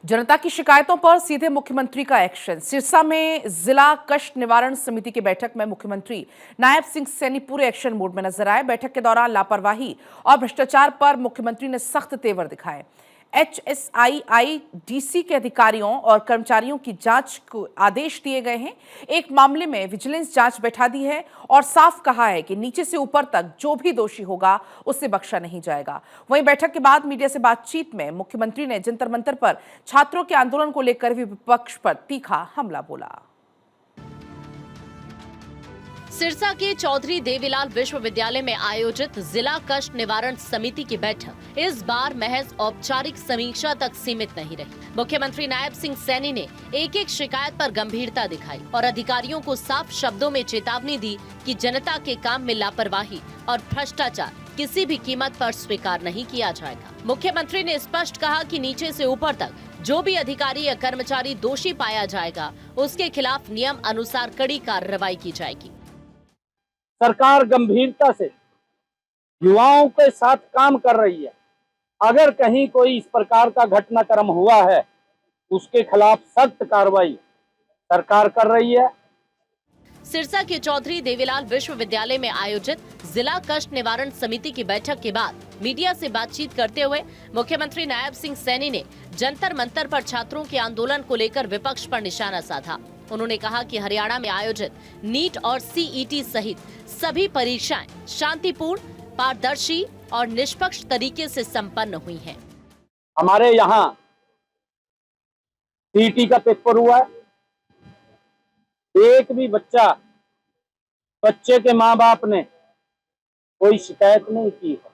जनता की शिकायतों पर सीधे मुख्यमंत्री का एक्शन। सिरसा में जिला कष्ट निवारण समिति की बैठक में मुख्यमंत्री नायब सिंह सैनी पूरे एक्शन मोड में नजर आए। बैठक के दौरान लापरवाही और भ्रष्टाचार पर मुख्यमंत्री ने सख्त तेवर दिखाए। एचएसआईआईडीसी के अधिकारियों और कर्मचारियों की जांच को आदेश दिए गए हैं। एक मामले में विजिलेंस जांच बैठा दी है और साफ कहा है कि नीचे से ऊपर तक जो भी दोषी होगा उसे बख्शा नहीं जाएगा। वहीं बैठक के बाद मीडिया से बातचीत में मुख्यमंत्री ने जंतर मंतर पर छात्रों के आंदोलन को लेकर भी विपक्ष पर तीखा हमला बोला। सिरसा के चौधरी देवीलाल विश्वविद्यालय में आयोजित जिला कष्ट निवारण समिति की बैठक इस बार महज औपचारिक समीक्षा तक सीमित नहीं रही। मुख्यमंत्री नायब सिंह सैनी ने एक एक शिकायत पर गंभीरता दिखाई और अधिकारियों को साफ शब्दों में चेतावनी दी कि जनता के काम में लापरवाही और भ्रष्टाचार किसी भी कीमत पर स्वीकार नहीं किया जाएगा। मुख्यमंत्री ने स्पष्ट कहा कि नीचे से ऊपर तक जो भी अधिकारी या कर्मचारी दोषी पाया जाएगा उसके खिलाफ नियम अनुसार कड़ी कार्रवाई की जाएगी। सरकार गंभीरता से युवाओं के साथ काम कर रही है। अगर कहीं कोई इस प्रकार का घटनाक्रम हुआ है उसके खिलाफ सख्त कार्रवाई सरकार कर रही है। सिरसा के चौधरी देवीलाल विश्वविद्यालय में आयोजित जिला कष्ट निवारण समिति की बैठक के बाद मीडिया से बातचीत करते हुए मुख्यमंत्री नायब सिंह सैनी ने जंतर मंतर पर छात्रों के आंदोलन को लेकर विपक्ष पर निशाना साधा। उन्होंने कहा कि हरियाणा में आयोजित नीट और सीईटी सहित सभी परीक्षाएं शांतिपूर्ण, पारदर्शी और निष्पक्ष तरीके से संपन्न हुई हैं। हमारे यहाँ सीईटी का पेपर हुआ है, एक भी बच्चे के माँ बाप ने कोई शिकायत नहीं की है।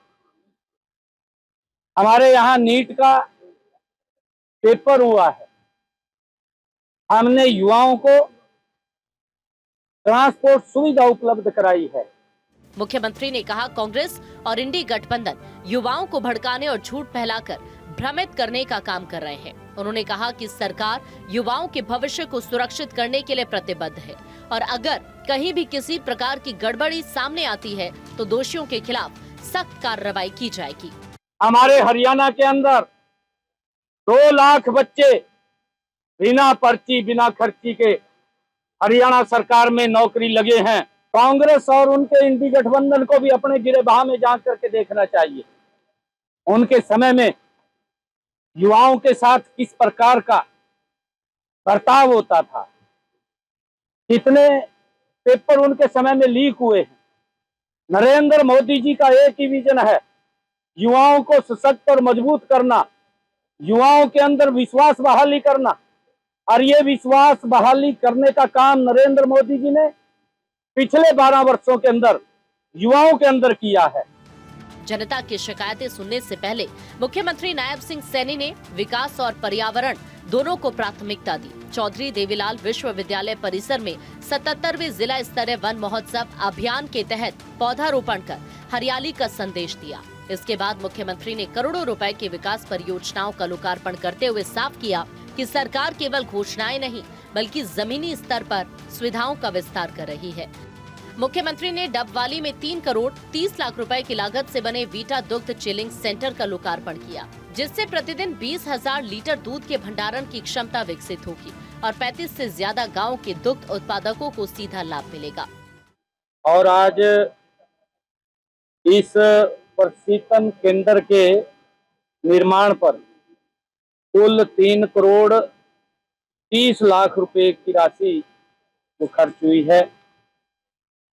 हमारे यहाँ नीट का पेपर हुआ है, हमने युवाओं को ट्रांसपोर्ट सुविधा उपलब्ध कराई है। मुख्यमंत्री ने कहा कांग्रेस और इंडी गठबंधन युवाओं को भड़काने और झूठ फैलाकर भ्रमित करने का काम कर रहे हैं। उन्होंने कहा कि सरकार युवाओं के भविष्य को सुरक्षित करने के लिए प्रतिबद्ध है और अगर कहीं भी किसी प्रकार की गड़बड़ी सामने आती है तो दोषियों के खिलाफ सख्त कार्रवाई की जाएगी। हमारे हरियाणा के अंदर 2 लाख बच्चे बिना पर्ची बिना खर्ची के हरियाणा सरकार में नौकरी लगे हैं। कांग्रेस और उनके इंडी गठबंधन को भी अपने गिरेबान में जांच करके देखना चाहिए। उनके समय में युवाओं के साथ किस प्रकार का बर्ताव होता था, कितने पेपर उनके समय में लीक हुए हैं। नरेंद्र मोदी जी का एक ही विजन है, युवाओं को सशक्त और मजबूत करना, युवाओं के अंदर विश्वास बहाली करना। और ये विश्वास बहाली करने का काम नरेंद्र मोदी जी ने पिछले 12 वर्षों के अंदर युवाओं के अंदर किया है। जनता की शिकायतें सुनने से पहले मुख्यमंत्री नायब सिंह सैनी ने विकास और पर्यावरण दोनों को प्राथमिकता दी। चौधरी देवीलाल विश्वविद्यालय परिसर में 77वें जिला स्तरीय वन महोत्सव अभियान के तहत पौधारोपण कर हरियाली का संदेश दिया। इसके बाद मुख्यमंत्री ने करोड़ों रुपए की विकास परियोजनाओं का लोकार्पण करते हुए साफ किया कि सरकार केवल घोषणाएं नहीं बल्कि जमीनी स्तर पर सुविधाओं का विस्तार कर रही है। मुख्यमंत्री ने डबवाली में 3 करोड़ 30 लाख रुपए की लागत से बने वीटा दुग्ध चिलिंग सेंटर का लोकार्पण किया, जिससे प्रतिदिन 20,000 लीटर दूध के भंडारण की क्षमता विकसित होगी और 35 से ज्यादा गाँव के दुग्ध उत्पादकों को सीधा लाभ मिलेगा। और आज इस प्रशिक्षण केंद्र के निर्माण पर कुल 3 करोड़ 30 लाख रुपए की राशि खर्च हुई है।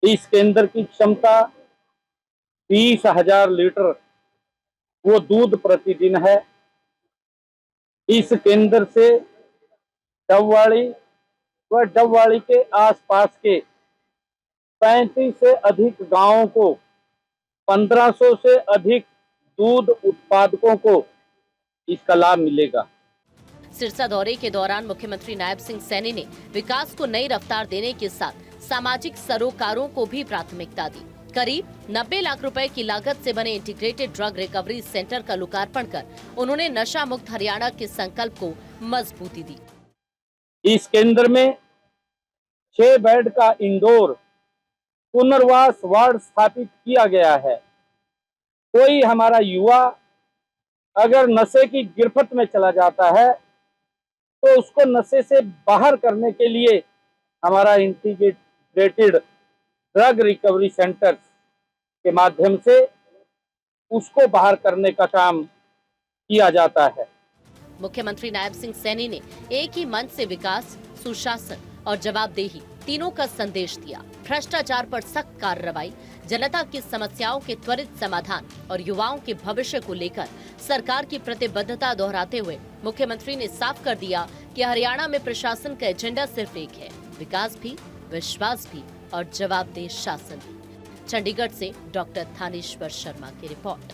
इस केंद्र की क्षमता 20,000 लीटर वो दूध प्रतिदिन है। इस केंद्र से डबवाली व डबवाली के आसपास के 35 से अधिक गांवों को 1500 से अधिक दूध उत्पादकों को इसका लाभ मिलेगा। सिरसा दौरे के दौरान मुख्यमंत्री नायब सिंह सैनी ने विकास को नई रफ्तार देने के साथ सामाजिक सरोकारों को भी प्राथमिकता दी। करीब 90 लाख रुपए की लागत से बने इंटीग्रेटेड ड्रग रिकवरी सेंटर का लोकार्पण कर उन्होंने नशा मुक्त हरियाणा के संकल्प को मजबूती दी। इस केंद्र में 6 बेड का इंडोर पुनर्वास वार्ड स्थापित किया गया है। कोई हमारा युवा अगर नशे की गिरफ्त में चला जाता है तो उसको नशे से बाहर करने के लिए हमारा इंटीग्रेटेड ड्रग रिकवरी सेंटर के माध्यम से उसको बाहर करने का काम किया जाता है। मुख्यमंत्री नायब सिंह सैनी ने एक ही मंच से विकास, सुशासन और जवाबदेही तीनों का संदेश दिया। भ्रष्टाचार पर सख्त कार्रवाई, जनता की समस्याओं के त्वरित समाधान और युवाओं के भविष्य को लेकर सरकार की प्रतिबद्धता दोहराते हुए मुख्यमंत्री ने साफ कर दिया कि हरियाणा में प्रशासन का एजेंडा सिर्फ एक है, विकास भी, विश्वास भी और जवाबदेह शासन भी। चंडीगढ़ से डॉक्टर थानेश्वर शर्मा की रिपोर्ट।